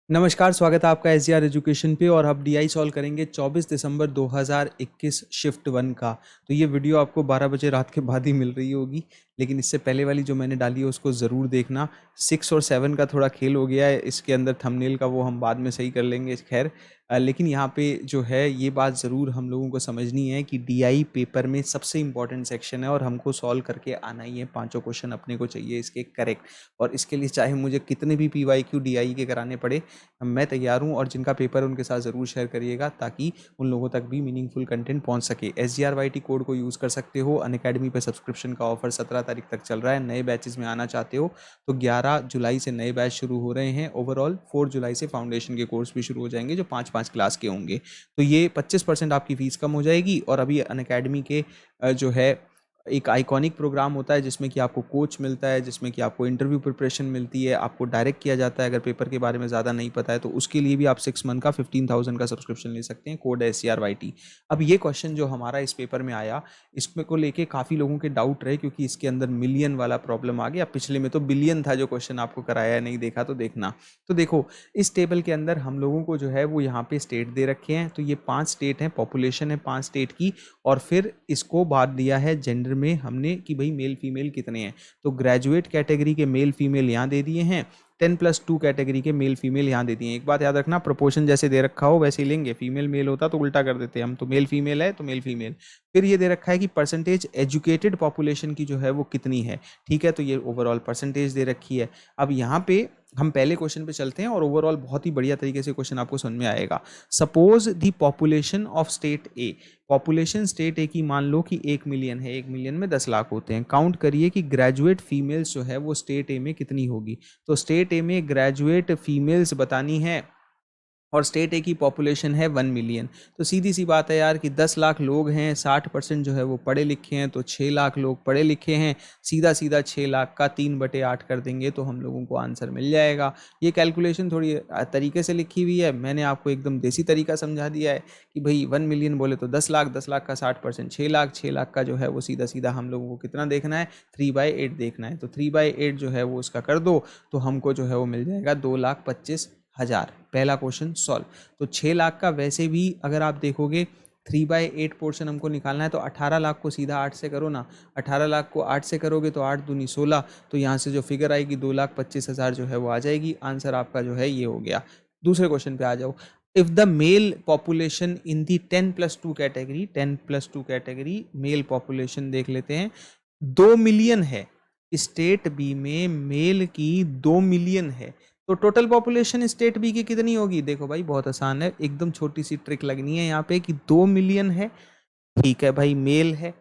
नमस्कार, स्वागत है आपका एसजीआर एजुकेशन पे। और अब डीआई सॉल्व करेंगे 24 दिसंबर 2021 शिफ्ट 1 का। तो ये वीडियो आपको 12 बजे रात के बाद ही मिल रही होगी, लेकिन इससे पहले वाली जो मैंने डाली है उसको ज़रूर देखना। 6 और 7 का थोड़ा खेल हो गया है इसके अंदर थंबनेल का, वो हम बाद में सही कर लेंगे खैर। लेकिन यहाँ पे जो है ये बात ज़रूर हम लोगों को समझनी है कि डीआई पेपर में सबसे इम्पॉर्टेंट सेक्शन है और हमको सॉल्व करके आना ही है। 5 क्वेश्चन अपने को चाहिए इसके करेक्ट, और इसके लिए चाहे मुझे कितने भी पीवाईक्यू डीआई के कराने पड़े, मैं तैयार हूँ। और जिनका पेपर है उनके साथ ज़रूर शेयर करिएगा ताकि उन लोगों तक भी मीनिंगफुल कंटेंट पहुँच सके। SGRYT कोड को यूज़ कर सकते हो। अनअकैडमी पे सब्सक्रिप्शन का ऑफर 17 तारीख तक चल रहा है। नए बैचेस में आना चाहते हो तो 11 जुलाई से नए बैच शुरू हो रहे हैं। ओवरऑल 4 जुलाई से फाउंडेशन के कोर्स भी शुरू हो जाएंगे जो 5-5 क्लास के होंगे। तो ये 25% आपकी फ़ीस कम हो जाएगी। और अभी अनअकैडमी के जो है एक आइकॉनिक प्रोग्राम होता है जिसमें कि आपको कोच मिलता है, जिसमें कि आपको इंटरव्यू प्रिपरेशन मिलती है, आपको डायरेक्ट किया जाता है। अगर पेपर के बारे में ज़्यादा नहीं पता है तो उसके लिए भी आप 6 मंथ का 15,000 का सब्सक्रिप्शन ले सकते हैं। कोड है SCRYT। अब ये क्वेश्चन जो हमारा इस पेपर में आया, इसमें को लेके काफ़ी लोगों के डाउट रहे क्योंकि इसके अंदर मिलियन वाला प्रॉब्लम आ गया। पिछले में तो बिलियन था जो क्वेश्चन आपको कराया है, नहीं देखा तो देखना। तो देखो, इस टेबल के अंदर हम लोगों को जो है वो यहाँ पे स्टेट दे रखे हैं। तो ये 5 स्टेट हैं, पॉपुलेशन है 5 स्टेट की। और फिर इसको बांट दिया है जेंडर में हमने कि भाई मेल फीमेल कितने हैं। तो ग्रेजुएट कैटेगरी के मेल फीमेल यहाँ दे दिए हैं, 10+2 कैटेगरी के मेल फीमेल यहाँ दे दिए हैं। एक बात याद रखना, प्रोपोर्शन जैसे दे रखा हो वैसे ही लेंगे। फीमेल मेल होता तो उल्टा कर देते हम, तो मेल फीमेल है तो मेल फीमेल। फिर ये दे रखा है कि परसेंटेज एजुकेटेड पॉपुलेशन की जो है वो कितनी है। ठीक है, तो ये ओवरऑल परसेंटेज दे रखी है। अब यहाँ पे हम पहले क्वेश्चन पे चलते हैं और ओवरऑल बहुत ही बढ़िया तरीके से क्वेश्चन आपको समझ में आएगा। Suppose the population of state A. Population state A की मान लो कि 1 मिलियन है, 1 मिलियन में 10 लाख होते हैं। काउंट करिए कि ग्रेजुएट फीमेल्स जो है वो स्टेट ए में कितनी होगी। तो स्टेट ए में ग्रेजुएट फीमेल्स बतानी है और स्टेट ए की पॉपुलेशन है 1 मिलियन। तो सीधी सी बात है यार कि 10 लाख लोग हैं, 60% जो है वो पढ़े लिखे हैं, तो 6 लाख लोग पढ़े लिखे हैं। सीधा सीधा 6 लाख का 3/8 कर देंगे तो हम लोगों को आंसर मिल जाएगा। ये कैलकुलेशन थोड़ी तरीके से लिखी हुई है, मैंने आपको एकदम देसी तरीका समझा दिया है कि भाई 1 मिलियन बोले तो 10 लाख, 10 लाख का 60% 6 लाख, 6 लाख का जो है वो सीधा सीधा हम लोगों को कितना देखना है, 3/8 देखना है। तो 3/8 जो है वो उसका कर दो तो हमको जो है वो मिल जाएगा 2,25,000। पहला क्वेश्चन सॉल्व। तो 6 लाख का वैसे भी अगर आप देखोगे 3/8 पोर्शन हमको निकालना है तो 18 लाख को सीधा 8 से करो ना। 18 लाख को 8 से करोगे तो 8 दूनी 16, तो यहाँ से जो फिगर आएगी 2,25,000 जो है वो आ जाएगी। आंसर आपका जो है ये हो गया। दूसरे क्वेश्चन पे आ जाओ। If the mail population in the 10+2 category, 10+2 category mail population देख लेते हैं, 2 मिलियन है। स्टेट बी में मेल की 2 मिलियन है, तो टोटल पॉपुलेशन स्टेट बी की कितनी होगी। देखो भाई बहुत आसान है, एकदम छोटी सी ट्रिक लगनी है यहाँ पे कि 2 मिलियन है। ठीक है भाई, मेल है।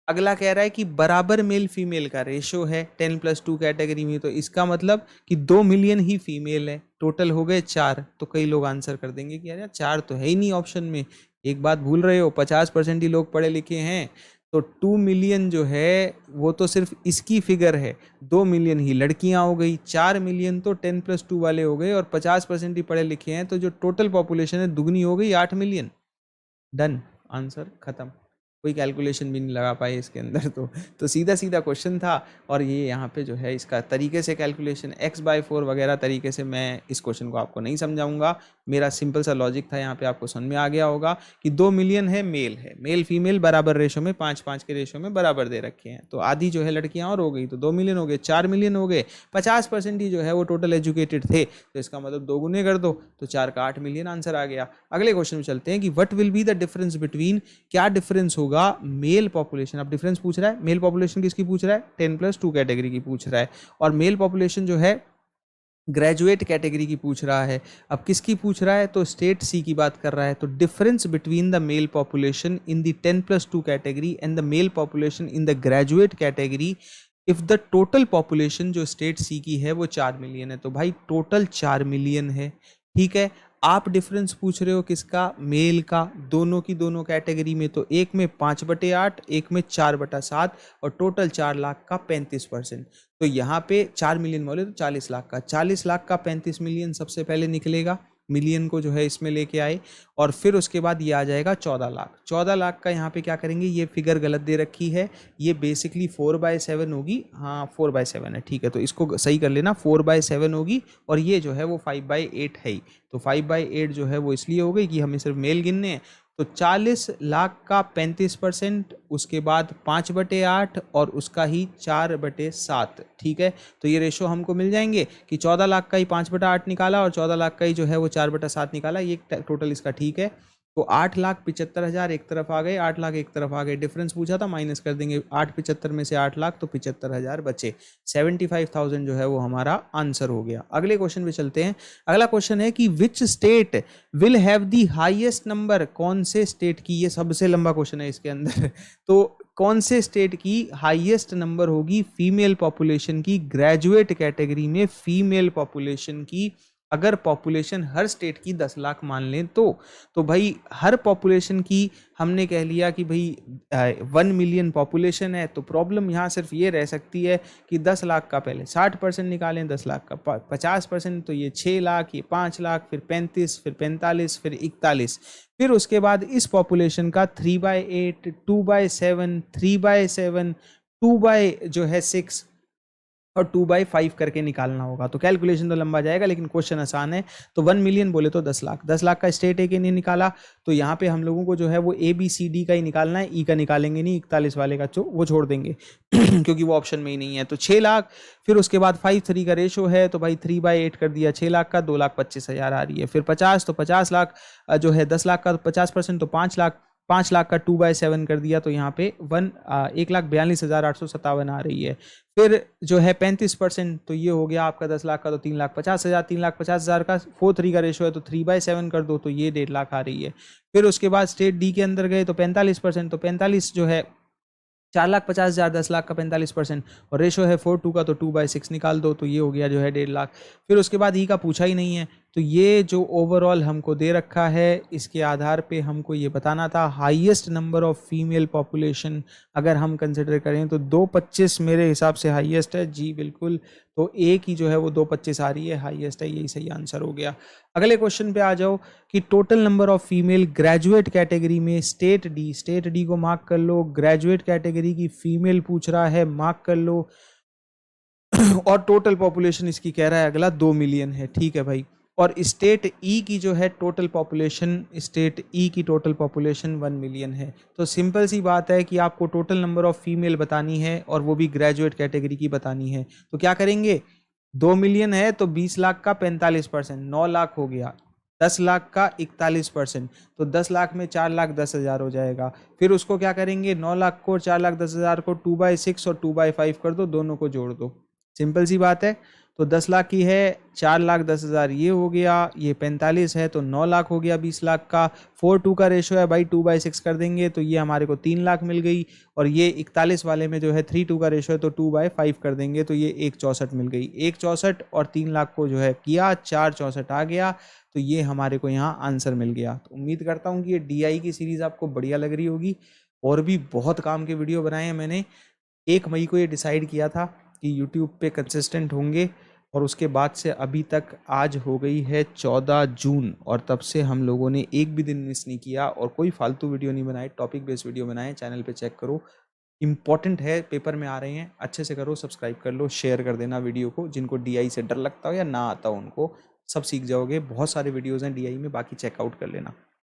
अगला कह रहा है कि बराबर मेल फीमेल का रेशो है 10+2 कैटेगरी में, तो इसका मतलब कि 2 मिलियन ही फीमेल है। टोटल हो गए 4। तो कई लोग आंसर कर देंगे कि यार 4 तो है ही नहीं ऑप्शन में। एक बात भूल रहे हो, 50% ही लोग पढ़े लिखे हैं। तो 2 मिलियन जो है वो तो सिर्फ इसकी फिगर है, 2 मिलियन ही लड़कियां हो गई, 4 मिलियन तो 10+2 वाले हो गए, और 50% ही पढ़े लिखे हैं, तो जो टोटल पॉपुलेशन है दुगनी हो गई, 8 मिलियन। डन, आंसर खत्म। कोई कैलकुलेशन भी नहीं लगा पाए इसके अंदर। तो सीधा सीधा क्वेश्चन था। और ये यहाँ पे जो है इसका तरीके से कैलकुलेशन x/4 वगैरह तरीके से मैं इस क्वेश्चन को आपको नहीं समझाऊंगा। मेरा सिंपल सा लॉजिक था, यहाँ पे आपको समझ में आ गया होगा कि 2 मिलियन है, मेल फीमेल बराबर रेशो में, 5-5 के रेशो में बराबर दे रखे हैं। तो आधी जो है लड़कियां और हो गई, तो 2 मिलियन हो गए, 4 मिलियन हो गए। 50% ही जो है वो टोटल एजुकेटेड थे, तो इसका मतलब 2 गुने कर दो तो 4 का 8 मिलियन आंसर आ गया। अगले क्वेश्चन में चलते हैं कि what will be the difference between, क्या डिफरेंस होगा मेल पॉपुलेशन। अब डिफरेंस पूछ रहा है, मेल पॉपुलेशन किसकी पूछ रहा है, 10+2 कैटेगरी की पूछ रहा है। और मेल पॉपुलेशन जो है ग्रेजुएट कैटेगरी की पूछ रहा है। अब किसकी पूछ रहा है, तो स्टेट सी की बात कर रहा है। तो difference between the mail population in the 10+2 category and the mail population in the graduate category, if the total population जो स्टेट सी की है वो 4 मिलियन है। तो भाई टोटल 4 मिलियन है। ठीक है, आप डिफरेंस पूछ रहे हो किसका, मेल का, दोनों की दोनों कैटेगरी में। तो एक में 5/8, एक में 4/7, और टोटल 4 लाख का 35%। तो यहाँ पे 4 मिलियन बोले तो 40 लाख का, 40 लाख का 35 मिलियन सबसे पहले निकलेगा। मिलियन को जो है इसमें लेके आए, और फिर उसके बाद ये आ जाएगा 14 लाख। 14 लाख का यहाँ पे क्या करेंगे, ये फिगर गलत दे रखी है, ये बेसिकली 4/7 होगी। हाँ 4/7 है, ठीक है, तो इसको सही कर लेना, 4/7 होगी, और ये जो है वो 5/8 है ही। तो 5/8 जो है वो इसलिए हो गई कि हमें सिर्फ मेल गिनने हैं। तो 40 लाख का 35%, उसके बाद 5/8 और उसका ही 4/7, ठीक है। तो ये रेशो हमको मिल जाएंगे कि 14 लाख का ही 5/8 निकाला और 14 लाख का ही जो है वो 4/7 निकाला, ये टोटल इसका ठीक है। तो 8,75,000 एक तरफ आ गए, 8 लाख एक तरफ आ गए, डिफरेंस पूछा था माइनस कर देंगे, 8,75 में से 8 लाख तो 75,000 बचे, 75,000 जो है वो हमारा आंसर हो गया। अगले क्वेश्चन पे चलते हैं। अगला क्वेश्चन है कि which state will have the highest number, कौन से स्टेट की, ये सबसे लंबा क्वेश्चन है इसके अंदर तो कौन से स्टेट की हाईएस्ट नंबर होगी फीमेल पॉपुलेशन की, ग्रेजुएट कैटेगरी में फीमेल पॉपुलेशन की, अगर पॉपुलेशन हर स्टेट की 10 लाख मान लें तो भाई हर पॉपुलेशन की हमने कह लिया कि भाई 1 मिलियन पॉपुलेशन है, तो प्रॉब्लम यहाँ सिर्फ ये रह सकती है कि 10 लाख का पहले 60% निकालें, 10 लाख का 50%, तो ये 6 लाख, ये 5 लाख, फिर 35, फिर 45, फिर 41, फिर उसके बाद इस पॉपुलेशन का 3/8, 2/7, 3/7, 2/6 और 2/5 करके निकालना होगा। तो कैलकुलेशन तो लंबा जाएगा, लेकिन क्वेश्चन आसान है। तो 1 मिलियन बोले तो 10 लाख, 10 लाख का स्टेट एक नहीं निकाला, तो यहाँ पे हम लोगों को जो है वो ABCD का ही निकालना है, ई का निकालेंगे नहीं, 41 वाले का वो छोड़ देंगे क्योंकि वो ऑप्शन में ही नहीं है। तो 6 लाख, फिर उसके बाद 5:3 का रेशो है, तो भाई 3/8 कर दिया 6 लाख का, 2,25,000 आ रही है। फिर 50, तो 50 लाख जो है 10 लाख का 50%, तो 5 लाख, 5 लाख का 2/7 कर दिया, तो यहाँ पे 1,42,857 आ रही है। फिर जो है 35%, तो ये हो गया आपका 10 लाख का, तो 3,50,000, 3,50,000 का 4:3 का रेशो है, तो 3/7 कर दो, तो ये 1.5 लाख आ रही है। फिर उसके बाद स्टेट डी के अंदर गए तो 45%, तो 45 जो है 4,50,000, 10 लाख का 45%, और रेशो है 4:2 का, तो 2/6 निकाल दो, तो ये हो गया जो है 1.5 लाख। फिर उसके बाद ई का पूछा ही नहीं है, तो ये जो ओवरऑल हमको दे रखा है, इसके आधार पे हमको ये बताना था highest number of female population अगर हम कंसिडर करें तो 225 मेरे हिसाब से हाईएस्ट है जी, बिल्कुल। तो ए की जो है वो 225 आ रही है, हाईएस्ट है, यही सही आंसर हो गया। अगले क्वेश्चन पे आ जाओ कि total number of female graduate category में, स्टेट डी को मार्क कर लो, ग्रेजुएट कैटेगरी की फीमेल पूछ रहा है, मार्क कर लो और टोटल पॉपुलेशन इसकी कह रहा है अगला 2 मिलियन है, ठीक है भाई। और स्टेट ई की जो है टोटल पॉपुलेशन, स्टेट ई की टोटल पॉपुलेशन 1 मिलियन है। तो सिंपल सी बात है कि आपको टोटल नंबर ऑफ फीमेल बतानी है और वो भी ग्रेजुएट कैटेगरी की बतानी है। तो क्या करेंगे, 2 मिलियन है तो 20 लाख का 45%, 9 लाख हो गया, 10 लाख का 41%, तो 10 लाख में 4,10,000 हो जाएगा। फिर उसको क्या करेंगे, 9 लाख को 4,10,000 को 2/6 और 2/5 कर दो, दोनों को जोड़ दो, सिंपल सी बात है। तो 10 लाख की है, 4,10,000 ये हो गया, ये 45 है तो 9 लाख हो गया 20 लाख का, 4:2 का रेशो है भाई, 2/6 कर देंगे तो ये हमारे को 3 लाख मिल गई, और ये 41 वाले में जो है 3:2 का रेशो है तो 2/5 कर देंगे तो ये 1/64 मिल गई। 1/64 और 3 लाख को जो है किया, 4/64 आ गया, तो ये हमारे को यहाँ आंसर मिल गया। तो उम्मीद करता हूँ कि ये DI की सीरीज़ आपको बढ़िया लग रही होगी, और भी बहुत काम के वीडियो बनाए हैं मैंने। 1 मई को ये डिसाइड किया था कि यूट्यूब पे कंसिस्टेंट होंगे, और उसके बाद से अभी तक आज हो गई है 14 जून, और तब से हम लोगों ने एक भी दिन मिस नहीं किया और कोई फालतू वीडियो नहीं बनाए, टॉपिक बेस्ड वीडियो बनाए। चैनल पे चेक करो, इंपॉर्टेंट है, पेपर में आ रहे हैं, अच्छे से करो, सब्सक्राइब कर लो, शेयर कर देना वीडियो को, जिनको DI से डर लगता हो या ना आता हो उनको, सब सीख जाओगे। बहुत सारे वीडियोज़ हैं DI में, बाकी चेकआउट कर लेना।